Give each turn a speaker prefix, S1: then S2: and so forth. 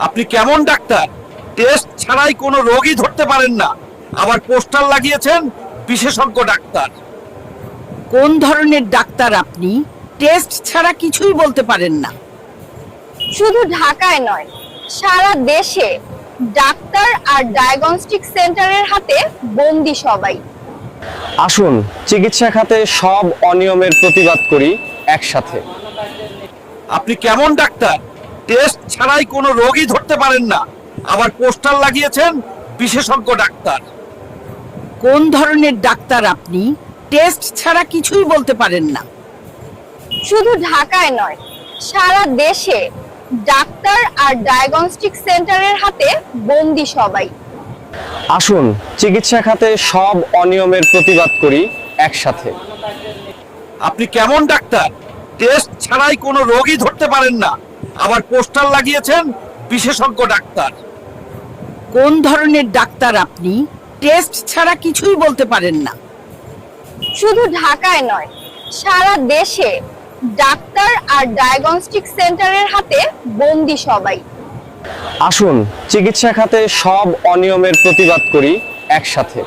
S1: আপনি কেমন doctor? Test ছাড়াই কোনো রোগই ধরতে পারেন না, আবার পোস্টার লাগিয়েছেন বিশেষজ্ঞ ডাক্তার।
S2: কোন ধরনের ডাক্তার আপনি? টেস্ট ছাড়া কিছুই বলতে পারেন না।
S3: শুধু ঢাকায় নয়, সারা দেশে ডাক্তার আর ডায়াগনস্টিক সেন্টারের হাতে বন্দি সবাই।
S4: আসুন চিকিৎসা খাতে সব অনিয়মের প্রতিবাদ করি একসাথে।
S1: আপনি কেমন ডাক্তার? টেস্ট ছাড়াই কোনো রোগই ধরতে পারেন না, আবার পোস্টার লাগিয়েছেন বিশেষজ্ঞ ডাক্তার।
S2: কোন ধরনের ডাক্তার আপনি? টেস্ট ছাড়া কিছুই বলতে পারেন না।
S3: শুধু ঢাকায় নয়, সারা দেশে ডাক্তার আর ডায়াগনস্টিক সেন্টারের হাতে বন্দি সবাই।
S4: আসুন চিকিৎসা খাতে সব অনিয়মের প্রতিবাদ করি একসাথে।
S1: আপনি কেমন ডাক্তার? টেস্ট ছাড়াই কোনো রোগই ধরতে পারেন না, আবার পোস্টার লাগিয়েছেন বিশেষজ্ঞ ডাক্তার।
S2: কোন ধরনের ডাক্তার আপনি? টেস্ট ছাড়া কিছুই বলতে পারেন না।
S3: শুধু ঢাকায় নয়, সারা দেশে ডাক্তার আর ডায়াগনস্টিক সেন্টারের হাতে বন্দি সবাই।
S4: আসুন চিকিৎসা খাতে সব অনিয়মের প্রতিবাদ করি একসাথে।